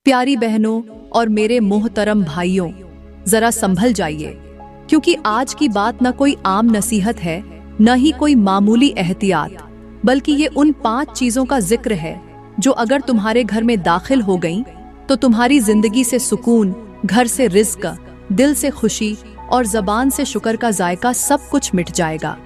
प्यारी बहनों और मेरे मोहतरम भाइयों, जरा संभल जाइए, क्योंकि आज की बात न कोई आम नसीहत है, न ही कोई मामूली एहतियात, बल्कि ये उन 5 चीजों का जिक्र है जो अगर तुम्हारे घर में दाखिल हो गईं, तो तुम्हारी जिंदगी से सुकून, घर से रिज़्क, दिल से खुशी और जबान से शुक्र का जायका सब कुछ मिट जाएगा।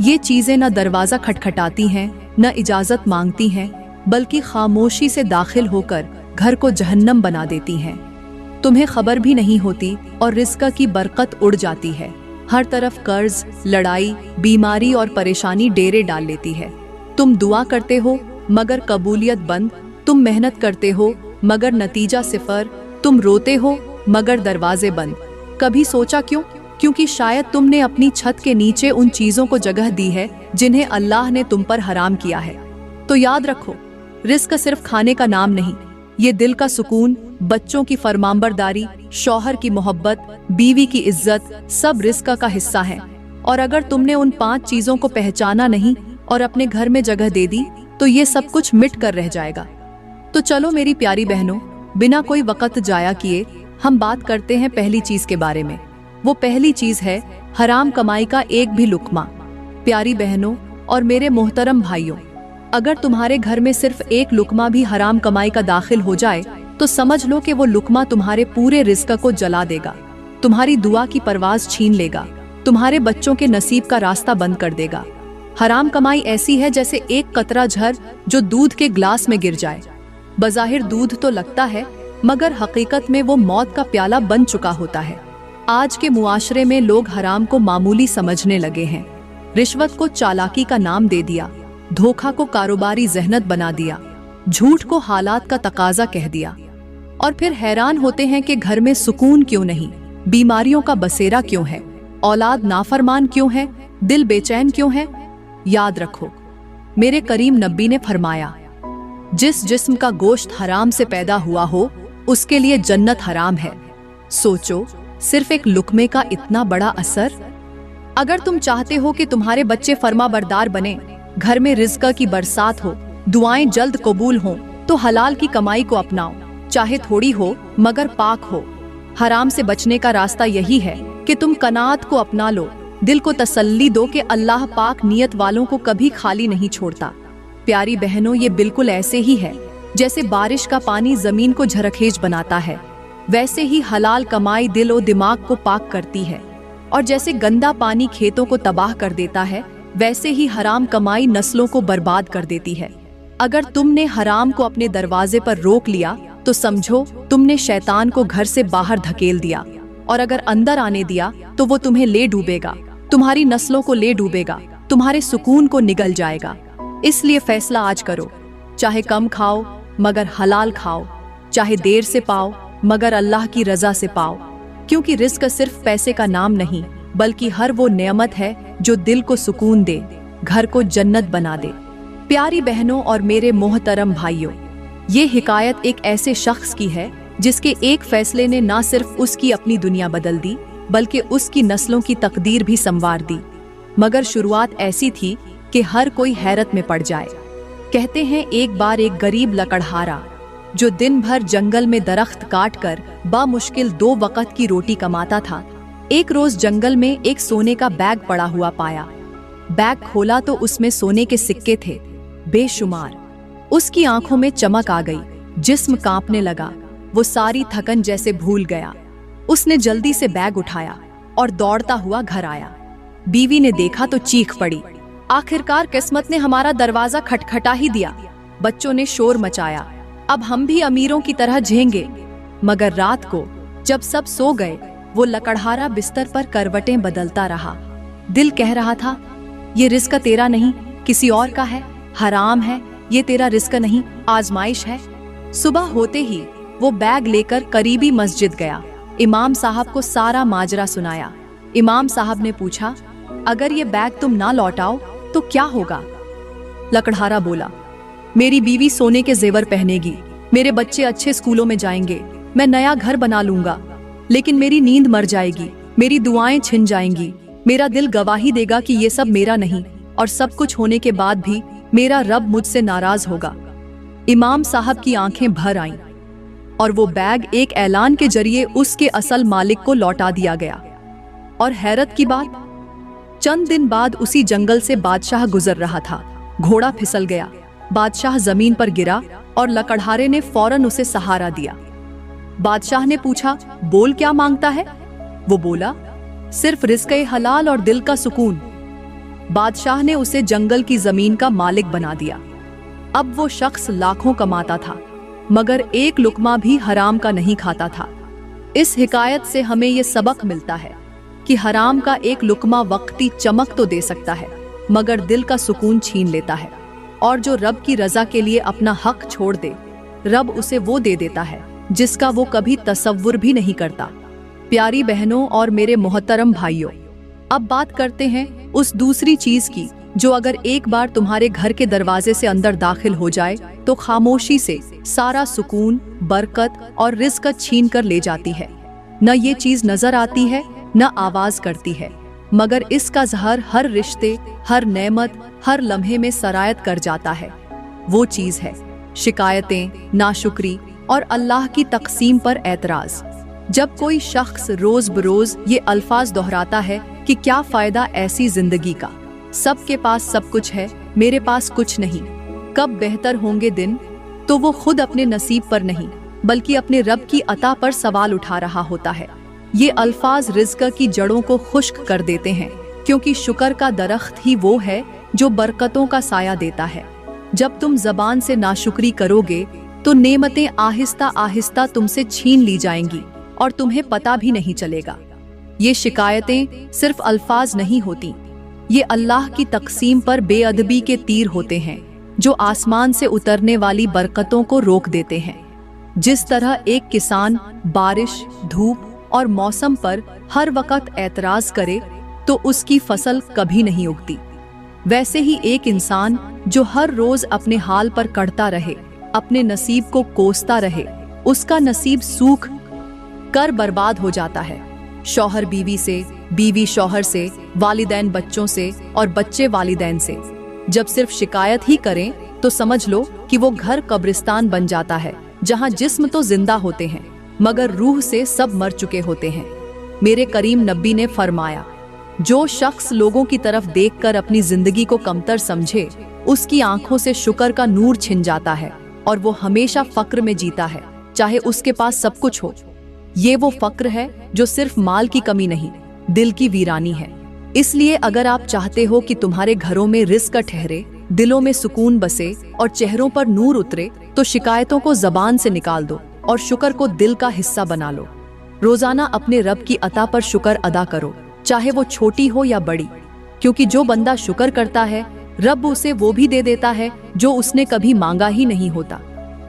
ये चीजें न दरवाजा खटखटाती हैं, न इजाजत मांगती हैं, बल्कि खामोशी से दाखिल होकर घर को जहन्नम बना देती हैं। तुम्हें खबर भी नहीं होती और रिज़्क की बरकत उड़ जाती है। हर तरफ कर्ज, लड़ाई, बीमारी और परेशानी डेरे डाल लेती है। तुम दुआ करते हो मगर कबूलियत बंद, तुम मेहनत करते हो मगर नतीजा सिफर, तुम रोते हो मगर दरवाजे बंद। कभी सोचा क्यों? क्योंकि शायद तुमने अपनी छत के नीचे उन चीजों को जगह दी है जिन्हें अल्लाह ने तुम पर हराम किया है। तो याद रखो, रिज़्क सिर्फ खाने का नाम नहीं, ये दिल का सुकून, बच्चों की फरमाबरदारी, शौहर की मोहब्बत, बीवी की इज्जत, सब रिज़्क का हिस्सा है। और अगर तुमने उन 5 चीजों को पहचाना नहीं और अपने घर में जगह दे दी, तो ये सब कुछ मिट कर रह जाएगा। तो चलो मेरी प्यारी बहनों, बिना कोई वक्त जाया किए हम बात करते हैं पहली चीज के बारे में। वो पहली चीज है हराम कमाई का एक भी लुक्मा। प्यारी बहनों और मेरे मोहतरम भाइयों, अगर तुम्हारे घर में सिर्फ एक लुक्मा भी हराम कमाई का दाखिल हो जाए, तो समझ लो कि वो लुक्मा तुम्हारे पूरे रिज़्क को जला देगा, तुम्हारी दुआ की परवाज छीन लेगा, तुम्हारे बच्चों के नसीब का रास्ता बंद कर देगा। हराम कमाई ऐसी है जैसे एक कतरा झर जो दूध के ग्लास में गिर जाए। बज़ाहिर दूध तो लगता है, मगर हकीकत में वो मौत का प्याला बन चुका होता है। आज के मुआशरे में लोग हराम को मामूली समझने लगे हैं। रिश्वत को चालाकी का नाम दे दिया, धोखा को कारोबारी ज़हनत बना दिया, झूठ को हालात का तकाजा कह दिया, और फिर हैरान होते हैं कि घर में सुकून क्यों नहीं, बीमारियों का बसेरा क्यों है, औलाद नाफरमान क्यों है, दिल बेचैन क्यों है। याद रखो, मेरे करीम नबी ने फरमाया, जिस जिस्म का गोश्त हराम से पैदा हुआ हो, उसके लिए जन्नत हराम है। सोचो, सिर्फ एक लुक्मे का इतना बड़ा असर। अगर तुम चाहते हो कि तुम्हारे बच्चे फरमाबरदार बने, घर में रिज़्क की बरसात हो, दुआएं जल्द कबूल हों, तो हलाल की कमाई को अपनाओ, चाहे थोड़ी हो मगर पाक हो। हराम से बचने का रास्ता यही है कि तुम कनात को अपना लो, दिल को तसल्ली दो कि अल्लाह पाक नियत वालों को कभी खाली नहीं छोड़ता। प्यारी बहनों, ये बिल्कुल ऐसे ही है जैसे बारिश का पानी जमीन को झरखेज बनाता है, वैसे ही हलाल कमाई दिल और दिमाग को पाक करती है। और जैसे गंदा पानी खेतों को तबाह कर देता है, वैसे ही हराम कमाई नस्लों को बर्बाद कर देती है। अगर तुमने हराम को अपने दरवाजे पर रोक लिया, तो समझो तुमने शैतान को घर से बाहर धकेल दिया, और अगर अंदर आने दिया तो वो तुम्हें ले डूबेगा, तुम्हारी नस्लों को ले डूबेगा, तुम्हारे सुकून को निगल जाएगा। इसलिए फैसला आज करो, चाहे कम खाओ मगर हलाल खाओ, चाहे देर से पाओ मगर अल्लाह की रजा से पाओ, क्योंकि रिज़्क सिर्फ पैसे का नाम नहीं, बल्कि हर वो नेमत है जो दिल को सुकून दे, घर को जन्नत बना दे। प्यारी बहनों और मेरे मोहतरम भाइयों, ये हिकायत एक ऐसे शख्स की है जिसके एक फैसले ने ना सिर्फ उसकी अपनी दुनिया बदल दी, बल्कि उसकी नस्लों की तकदीर भी संवार दी। मगर शुरुआत ऐसी थी कि हर कोई हैरत में पड़ जाए। कहते हैं, एक बार एक गरीब लकड़हारा जो दिन भर जंगल में दरख्त काट कर बामुश्किल 2 वक्त की रोटी कमाता था, एक रोज जंगल में एक सोने का बैग पड़ा हुआ पाया। बैग खोला तो उसमें सोने के सिक्के थे बेशुमार। उसकी आंखों में चमक आ गई, जिस्म कांपने लगा, वो सारी थकन जैसे भूल गया। उसने जल्दी से बैग उठाया और दौड़ता हुआ घर आया। बीवी ने देखा तो चीख पड़ी, आखिरकार किस्मत ने हमारा दरवाजा खटखटा ही दिया। बच्चों ने शोर मचाया, अब हम भी अमीरों की तरह झेंगे। मगर रात को जब सब सो गए, वो लकड़हारा बिस्तर पर करवटें बदलता रहा। दिल कह रहा था, ये रिज़्क तेरा नहीं, किसी और का है, हराम है, ये तेरा रिज़्क नहीं, आजमाइश है। सुबह होते ही वो बैग लेकर करीबी मस्जिद गया, इमाम साहब को सारा माजरा सुनाया। इमाम साहब ने पूछा, अगर ये बैग तुम ना लौटाओ तो क्या होगा? लकड़हारा बोला, मेरी बीवी सोने के जेवर पहनेगी, मेरे बच्चे अच्छे स्कूलों में जाएंगे, मैं नया घर बना लूंगा, लेकिन मेरी नींद मर जाएगी, मेरी दुआएं छिन जाएंगी, मेरा दिल गवाही देगा कि ये सब मेरा नहीं, और सब कुछ होने के बाद भी मेरा रब मुझसे नाराज होगा। इमाम साहब की आंखें भर आईं। और वो बैग एक ऐलान के जरिए उसके असल मालिक को लौटा दिया गया। और हैरत की बात, चंद दिन बाद उसी जंगल से बादशाह गुजर रहा था। घोड़ा फिसल गया, बादशाह जमीन पर गिरा और लकड़हारे ने फौरन उसे सहारा दिया। बादशाह ने पूछा, बोल क्या मांगता है? वो बोला, सिर्फ रिज़्क़े हलाल और दिल का सुकून। बादशाह ने उसे जंगल की जमीन का मालिक बना दिया। अब वो शख्स लाखों कमाता था, मगर एक लुकमा भी हराम का नहीं खाता था। इस हिकायत से हमें ये सबक मिलता है कि हराम का एक लुकमा वक्ती चमक तो दे सकता है, मगर दिल का सुकून छीन लेता है। और जो रब की रजा के लिए अपना हक छोड़ दे, रब उसे वो दे देता है जिसका वो कभी तसव्वुर भी नहीं करता। प्यारी बहनों और मेरे मोहतरम भाइयों, अब बात करते हैं उस दूसरी चीज की जो अगर एक बार तुम्हारे घर के दरवाजे से अंदर दाखिल हो जाए तो खामोशी से सारा सुकून, बरकत और रिज़्क़ छीन कर ले जाती है। न ये चीज नजर आती है, न आवाज करती है, मगर इसका ज़हर हर रिश्ते, हर नेमत, हर लम्हे में सरायत कर जाता है। वो चीज है शिकायतें, नाशुक्री और अल्लाह की तक़सीम पर एतराज। जब कोई शख्स रोज बरोज ये अल्फाज दोहराता है कि क्या फायदा ऐसी जिंदगी का, सबके पास सब कुछ है, मेरे पास कुछ नहीं, कब बेहतर होंगे दिन, तो वो खुद अपने नसीब पर नहीं बल्कि अपने रब की अता पर सवाल उठा रहा होता है। ये अल्फाज रिज़्क़ की जड़ों को खुश्क कर देते हैं, क्योंकि शुक्र का दरख्त ही वो है जो बरकतों का साया देता है। जब तुम जबान से नाशुक्री करोगे तो नेमतें आहिस्ता आहिस्ता तुमसे छीन ली जाएंगी और तुम्हें पता भी नहीं चलेगा। ये शिकायतें सिर्फ अल्फाज नहीं होती, ये अल्लाह की तक़सीम पर बेअदबी के तीर होते हैं जो आसमान से उतरने वाली बरकतों को रोक देते हैं। जिस तरह एक किसान बारिश, धूप और मौसम पर हर वक्त एतराज करे तो उसकी फसल कभी नहीं उगती, वैसे ही एक इंसान जो हर रोज अपने हाल पर कड़ता रहे, अपने नसीब को कोसता रहे, उसका नसीब सूख कर बर्बाद हो जाता है। शौहर बीवी से, बीवी शौहर से, वालिदैन बच्चों से और बच्चे वालिदैन से। जब सिर्फ शिकायत ही करें तो समझ लो कि वो घर कब्रिस्तान बन जाता है, जहां जिस्म तो जिंदा होते हैं मगर रूह से सब मर चुके होते हैं। मेरे करीम नबी ने फरमाया, जो शख्स लोगों की तरफ देखकर अपनी जिंदगी को कमतर समझे, उसकी आंखों से शुक्र का नूर छिन जाता है और वो हमेशा फक्र में जीता है, चाहे उसके पास सब कुछ हो। ये वो फक्र है जो सिर्फ माल की कमी नहीं, दिल की वीरानी है। इसलिए अगर आप चाहते हो कि तुम्हारे घरों में रिज़्क़ ठहरे, दिलों में सुकून बसे और चेहरों पर नूर उतरे, तो शिकायतों को जबान से निकाल दो और शुक्र को दिल का हिस्सा बना लो। रोजाना अपने रब की अता पर शुक्र अदा करो, चाहे वो छोटी हो या बड़ी, क्योंकि जो बंदा शुक्र करता है रब उसे वो भी दे देता है जो उसने कभी मांगा ही नहीं होता।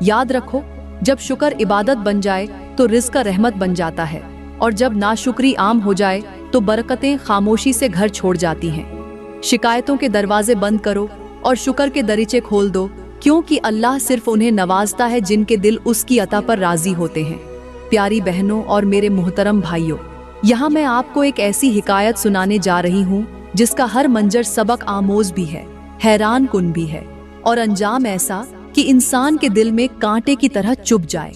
याद रखो, जब शुक्र इबादत बन जाए तो रिज़्क़ रहमत बन जाता है, और जब नाशुक्री आम हो जाए तो बरकतें खामोशी से घर छोड़ जाती हैं। शिकायतों के दरवाजे बंद करो और शुक्र के दरीचे खोल दो, क्योंकि अल्लाह सिर्फ उन्हें नवाजता है जिनके दिल उसकी अता पर राजी होते हैं। प्यारी बहनों और मेरे मोहतरम भाइयों, यहाँ मैं आपको एक ऐसी हिकायत सुनाने जा रही हूँ जिसका हर मंजर सबक आमोज भी है, हैरान कुन भी है, और अंजाम ऐसा कि इंसान के दिल में कांटे की तरह चुभ जाए।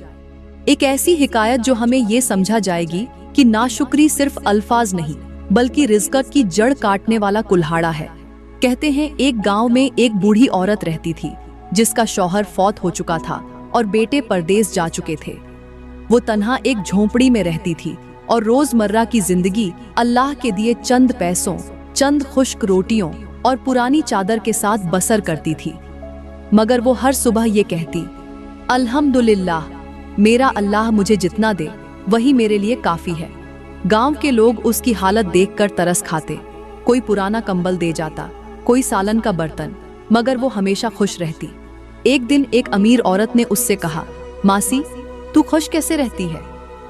एक ऐसी हिकायत जो हमें ये समझा जाएगी कि नाशुक्री सिर्फ अल्फाज नहीं बल्कि रिज़्क़ की जड़ काटने वाला कुल्हाड़ा है। कहते हैं एक गांव में एक बूढ़ी औरत रहती थी जिसका शौहर फौत हो चुका था और बेटे परदेस जा चुके थे। वो तन्हा एक झोंपड़ी में रहती थी और रोजमर्रा की जिंदगी अल्लाह के दिए चंद पैसों, चंद खुश्क रोटियों और पुरानी चादर के साथ बसर करती थी। मगर वो हर सुबह ये कहती, अल्हम्दुलिल्लाह, मेरा अल्लाह मुझे जितना दे वही मेरे लिए काफी है। गांव के लोग उसकी हालत देखकर तरस खाते, कोई पुराना कंबल दे जाता, कोई सालन का बर्तन, मगर वो हमेशा खुश रहती। एक दिन एक अमीर औरत ने उससे कहा, मासी, तू खुश कैसे रहती है?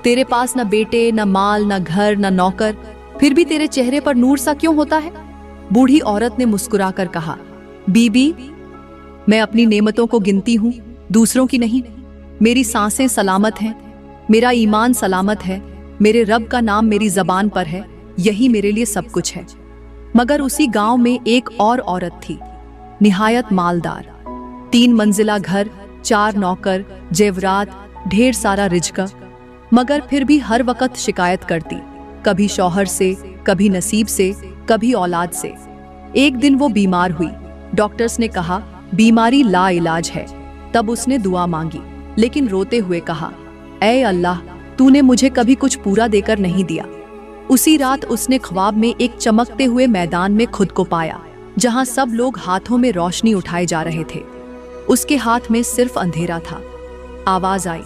तेरे पास न बेटे, न माल, न घर, न नौकर, फिर भी तेरे चेहरे पर नूर सा क्यों होता है? बूढ़ी औरत ने मुस्कुराकर कहा, बीबी, मैं अपनी नेमतों को गिनती हूँ, दूसरों की नहीं। मेरी सांसें सलामत हैं, मेरा ईमान सलामत है, मेरे रब का नाम मेरी जबान पर है, यही मेरे लिए सब कुछ है। मगर उसी गांव में एक और औरत थी, निहायत मालदार, 3 मंजिला घर, 4 नौकर, जेवरात, ढेर सारा रिज़्क, मगर फिर भी हर वक्त शिकायत करती, कभी शौहर से, कभी नसीब से, कभी औलाद से। एक दिन वो बीमार हुई। डॉक्टर्स ने कहा बीमारी ला इलाज है। तब उसने दुआ मांगी, लेकिन रोते हुए कहा, ऐ अल्लाह, तूने मुझे कभी कुछ पूरा देकर नहीं दिया। उसी रात उसने ख्वाब में एक चमकते हुए मैदान में खुद को पाया, जहां सब लोग हाथों में रोशनी उठाए जा रहे थे। उसके हाथ में सिर्फ अंधेरा था। आवाज आई,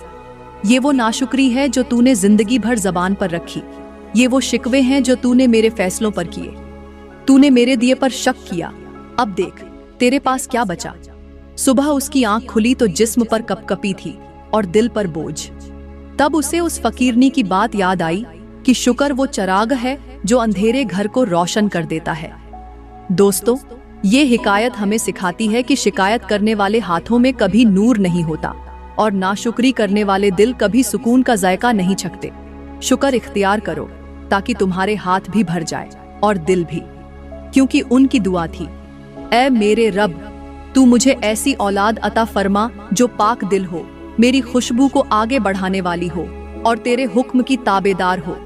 ये वो नाशुक्री है जो तूने जिंदगी भर जबान पर रखी। ये वो शिकवे हैं जो तूने मेरे फैसलों पर किए। तूने मेरे दिए पर शक किया। अब देख तेरे पास क्या बचा। सुबह उसकी आंख खुली तो जिस्म पर कपकपी थी और दिल पर बोझ। तब उसे उस फकीरनी की बात याद आई कि शुक्र वो चराग है जो अंधेरे घर को रोशन कर देता है। दोस्तों, ये हिकायत हमें सिखाती है कि शिकायत करने वाले हाथों में कभी नूर नहीं होता और नाशुक्री करने वाले दिल कभी सुकून का जायका नहीं चखते। शुक्र इख्तियार करो ताकि तुम्हारे हाथ भी भर जाए और दिल भी, क्योंकि उनकी दुआ थी, ऐ मेरे रब, तू मुझे ऐसी औलाद अता फरमा जो पाक दिल हो, मेरी खुशबू को आगे बढ़ाने वाली हो और तेरे हुक्म की ताबेदार हो।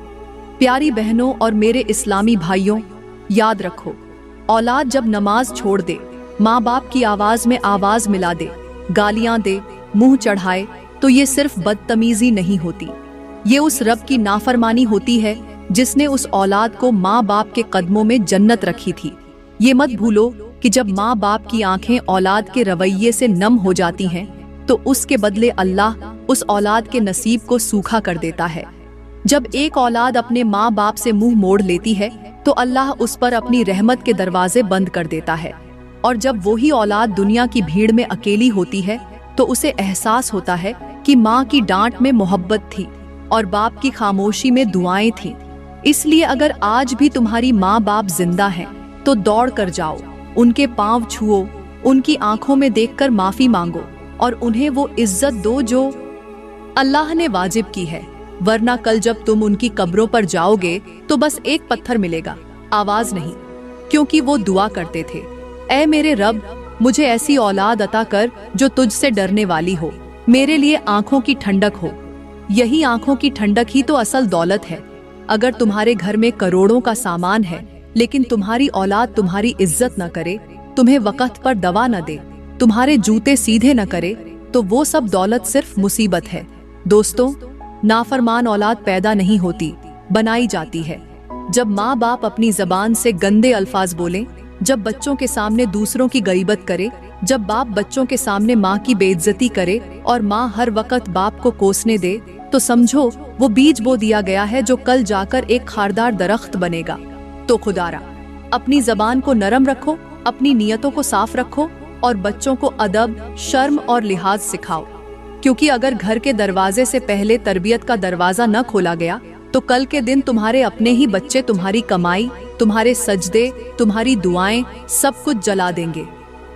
प्यारी बहनों और मेरे इस्लामी भाइयों, याद रखो, औलाद जब नमाज छोड़ दे, माँ बाप की आवाज में आवाज मिला दे, गालियां दे, मुंह चढ़ाए, तो ये सिर्फ बदतमीजी नहीं होती, ये उस रब की नाफरमानी होती है जिसने उस औलाद को माँ बाप के कदमों में जन्नत रखी थी। ये मत भूलो कि जब माँ बाप की आंखें औलाद के रवैये से नम हो जाती हैं, तो उसके बदले अल्लाह उस औलाद के नसीब को सूखा कर देता है। जब एक औलाद अपने माँ बाप से मुंह मोड़ लेती है, तो अल्लाह उस पर अपनी रहमत के दरवाजे बंद कर देता है। और जब वही औलाद दुनिया की भीड़ में अकेली होती है, तो उसे एहसास होता है कि माँ की डांट में मोहब्बत थी और बाप की खामोशी में दुआएं थीं। इसलिए अगर आज भी तुम्हारी माँ बाप जिंदा हैं, तो दौड़ कर जाओ, उनके पांव छुओ, उनकी आंखों में देखकर माफी मांगो और उन्हें वो इज्जत दो जो अल्लाह ने वाजिब की है। वरना कल जब तुम उनकी कब्रों पर जाओगे तो बस एक पत्थर मिलेगा, आवाज नहीं, क्योंकि वो दुआ करते थे, ऐ मेरे रब, मुझे ऐसी औलाद अता कर जो तुझसे डरने वाली हो, मेरे लिए आंखों की ठंडक हो। यही आंखों की ठंडक ही तो असल दौलत है। अगर तुम्हारे घर में करोड़ों का सामान है, लेकिन तुम्हारी औलाद तुम्हारी इज्जत न करे, तुम्हें वक्त पर दवा न दे, तुम्हारे जूते सीधे न करे, तो वो सब दौलत सिर्फ मुसीबत है। दोस्तों, नाफरमान औलाद पैदा नहीं होती, बनाई जाती है। जब माँ बाप अपनी जबान से गंदे अल्फाज बोलें, जब बच्चों के सामने दूसरों की गईबत करे, जब बाप बच्चों के सामने माँ की बेइज्जती करे और माँ हर वक्त बाप को कोसने दे, तो समझो वो बीज बो दिया गया है जो कल जाकर एक खारदार दरख्त बनेगा। तो खुदारा, अपनी जबान को नरम रखो, अपनी नियतों को साफ रखो और बच्चों को अदब, शर्म और लिहाज सिखाओ, क्योंकि अगर घर के दरवाजे से पहले तरबियत का दरवाजा न खोला गया, तो कल के दिन तुम्हारे अपने ही बच्चे तुम्हारी कमाई, तुम्हारे सजदे, तुम्हारी दुआएं सब कुछ जला देंगे।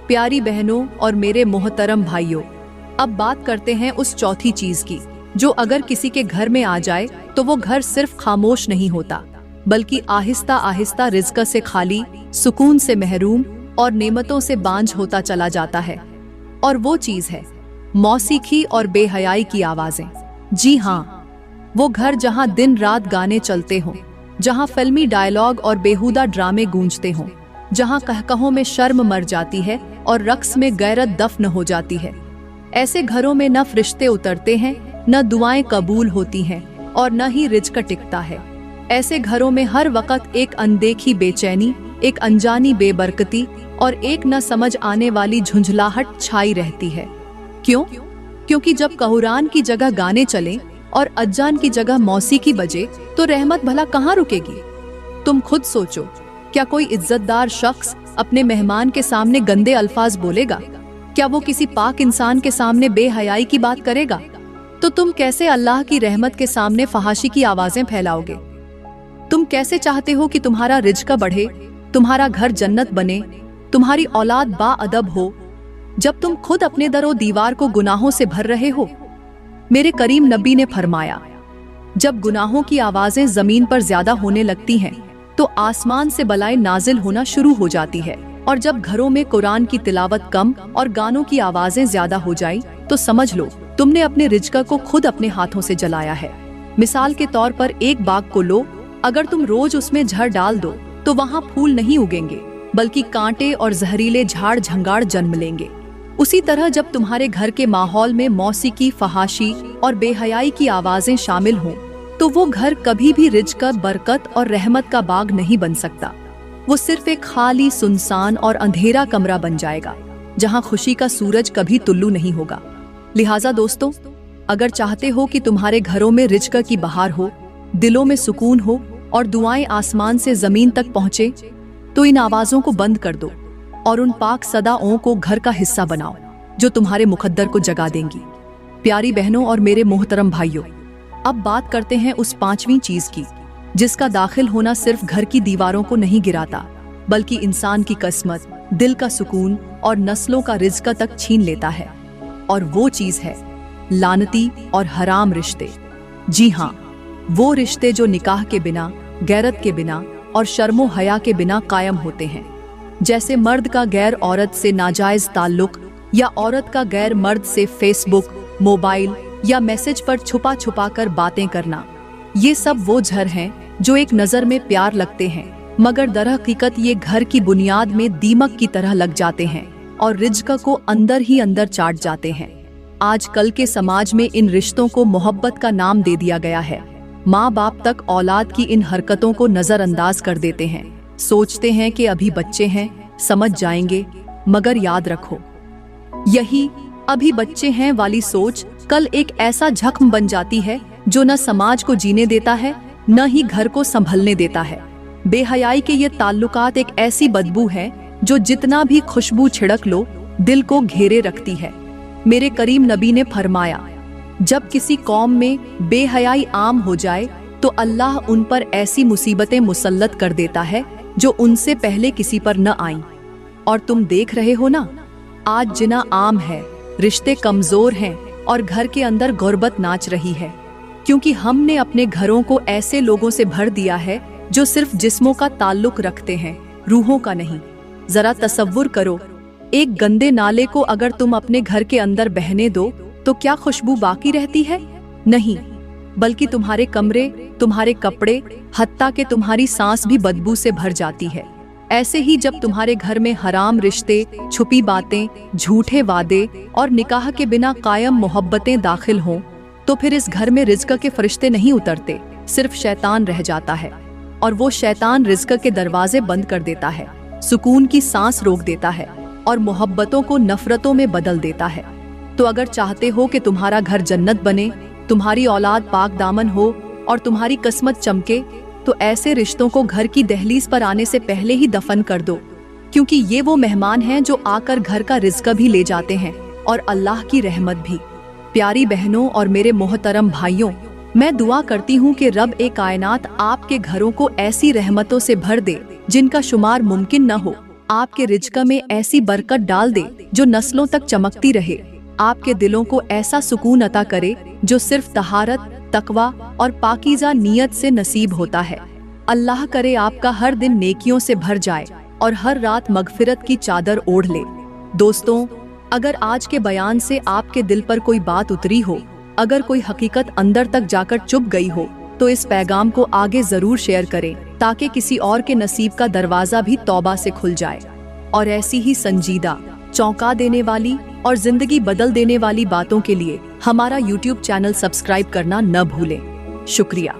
प्यारी बहनों और मेरे मोहतरम भाइयों, अब बात करते हैं उस चौथी चीज की, जो अगर किसी के घर में आ जाए तो वो घर सिर्फ खामोश नहीं होता, बल्कि आहिस्ता आहिस्ता रिज़्क से खाली, सुकून से महरूम और नेमतों से बांझ होता चला जाता है। और वो चीज है मौसीकी और बेहयाई की आवाजें। जी हाँ, वो घर जहां दिन रात गाने चलते हों, जहां फिल्मी डायलॉग और बेहुदा ड्रामे गूंजते हों, जहां कहकहों में शर्म मर जाती है और रक्स में गैरत दफन हो जाती है। ऐसे घरों में न फरिश्ते उतरते हैं, न दुआएं कबूल होती हैं और न ही रिज़्क टिकता है। ऐसे घरों में हर वक्त एक अनदेखी बेचैनी, एक अनजानी बेबरकती और एक न समझ आने वाली झुंझलाहट छाई रहती है। क्यों? क्योंकि जब कहुरान की जगह गाने चलें और अज्जान की जगह मौसीकी बजे, तो रहमत भला कहाँ रुकेगी? तुम खुद सोचो, क्या कोई इज्जतदार शख्स अपने मेहमान के सामने गंदे अल्फाज बोलेगा? क्या वो किसी पाक इंसान के सामने बेहयाई की बात करेगा? तो तुम कैसे अल्लाह की रहमत के सामने फहाशी की आवाजें फैलाओगे? तुम कैसे चाहते हो कि तुम्हारा रिज़्क बढ़े, तुम्हारा घर जन्नत बने, तुम्हारी औलाद बाअदब हो, जब तुम खुद अपने दरो दीवार को गुनाहों से भर रहे हो? मेरे करीम नबी ने फरमाया, जब गुनाहों की आवाजें जमीन पर ज्यादा होने लगती हैं, तो आसमान से बलाएं नाजिल होना शुरू हो जाती है। और जब घरों में कुरान की तिलावत कम और गानों की आवाजें ज्यादा हो जाएं, तो समझ लो तुमने अपने रिज्क को खुद अपने हाथों से जलाया है। मिसाल के तौर पर एक बाग को लो, अगर तुम रोज उसमें झड़ डाल दो तो वहाँ फूल नहीं उगेंगे, बल्कि कांटे और जहरीले झाड़ झंगाड़ जन्म लेंगे। उसी तरह जब तुम्हारे घर के माहौल में मौसीकी, फहाशी और बेहयाई की आवाजें शामिल हों, तो वो घर कभी भी रिज्क, बरकत और रहमत का बाग नहीं बन सकता। वो सिर्फ एक खाली, सुनसान और अंधेरा कमरा बन जाएगा, जहां खुशी का सूरज कभी तुल्लू नहीं होगा। लिहाजा दोस्तों, अगर चाहते हो कि तुम्हारे घरों में रिज्क की बहार हो, दिलों में सुकून हो और दुआएं आसमान से जमीन तक पहुंचे, तो इन आवाजों को बंद कर दो और उन पाक सदाओं को घर का हिस्सा बनाओ जो तुम्हारे मुकद्दर को जगा देंगी। प्यारी बहनों और मेरे मोहतरम भाइयों, अब बात करते हैं उस पांचवी चीज की, जिसका दाखिल होना सिर्फ घर की दीवारों को नहीं गिराता, बल्कि इंसान की किस्मत, दिल का सुकून और नस्लों का रिज्क तक छीन लेता है। और वो चीज है लानती और हराम रिश्ते। जी हाँ, वो रिश्ते जो निकाह के बिना, गैरत के बिना और शर्मो हया के बिना कायम होते हैं। जैसे मर्द का गैर औरत से नाजायज ताल्लुक, या औरत का गैर मर्द से फेसबुक, मोबाइल या मैसेज पर छुपा छुपा कर बातें करना। ये सब वो झर हैं जो एक नजर में प्यार लगते हैं, मगर दरहकीकत ये घर की बुनियाद में दीमक की तरह लग जाते हैं और रिज्क को अंदर ही अंदर चाट जाते हैं। आज कल के समाज में इन रिश्तों को मोहब्बत का नाम दे दिया गया है। माँ बाप तक औलाद की इन हरकतों को नजरअंदाज कर देते हैं, सोचते हैं कि अभी बच्चे हैं, समझ जाएंगे। मगर याद रखो, यही अभी बच्चे हैं वाली सोच कल एक ऐसा जख्म बन जाती है जो न समाज को जीने देता है, न ही घर को संभलने देता है। बेहयाई के ये ताल्लुकात एक ऐसी बदबू है जो जितना भी खुशबू छिड़क लो, दिल को घेरे रखती है। मेरे करीम नबी ने फरमाया, जब किसी कौम में बेहयाई आम हो जाए तो अल्लाह उन पर ऐसी मुसीबतें मुसल्लत कर देता है जो उनसे पहले किसी पर न आईं। और तुम देख रहे हो ना, आज जिना आम है, रिश्ते कमजोर हैं और घर के अंदर गुर्बत नाच रही है, क्योंकि हमने अपने घरों को ऐसे लोगों से भर दिया है जो सिर्फ जिस्मों का ताल्लुक रखते हैं, रूहों का नहीं। जरा तसव्वुर करो, एक गंदे नाले को अगर तुम अपने घर के अंदर बहने दो तो क्या खुशबू बाकी रहती है? नहीं, बल्कि तुम्हारे कमरे, तुम्हारे कपड़े, हत्ता कि तुम्हारी सांस भी बदबू से भर जाती है। ऐसे ही जब तुम्हारे घर में हराम रिश्ते, छुपी बातें, झूठे वादे और निकाह के बिना कायम मोहब्बतें दाखिल हों, तो फिर इस घर में रिज्क के फरिश्ते नहीं उतरते, सिर्फ शैतान रह जाता है। और वो शैतान रिज्क के दरवाजे बंद कर देता है, सुकून की सांस रोक देता है और मोहब्बतों को नफरतों में बदल देता है। तो अगर चाहते हो कि तुम्हारा घर जन्नत बने, तुम्हारी औलाद पाक दामन हो और तुम्हारी किस्मत चमके, तो ऐसे रिश्तों को घर की दहलीज पर आने से पहले ही दफन कर दो, क्योंकि ये वो मेहमान हैं जो आकर घर का रिज्क भी ले जाते हैं और अल्लाह की रहमत भी। प्यारी बहनों और मेरे मोहतरम भाइयों, मैं दुआ करती हूँ कि रब ए कायनात आपके घरों को ऐसी रहमतों से भर दे जिनका शुमार मुमकिन न हो। आपके रिज्क में ऐसी बरकत डाल दे जो नस्लों तक चमकती रहे। आपके दिलों को ऐसा सुकून अता करे जो सिर्फ तहारत, तकवा और पाकीज़ा नियत से नसीब होता है। अल्लाह करे आपका हर दिन नेकियों से भर जाए और हर रात मगफिरत की चादर ओढ़ ले। दोस्तों, अगर आज के बयान से आपके दिल पर कोई बात उतरी हो, अगर कोई हकीकत अंदर तक जाकर चुप गई हो, तो इस पैगाम को आगे जरूर शेयर करें, ताकि किसी और के नसीब का दरवाजा भी तौबा से खुल जाए। और ऐसी ही संजीदा, चौंका देने वाली और जिंदगी बदल देने वाली बातों के लिए हमारा YouTube चैनल सब्सक्राइब करना न भूलें। शुक्रिया।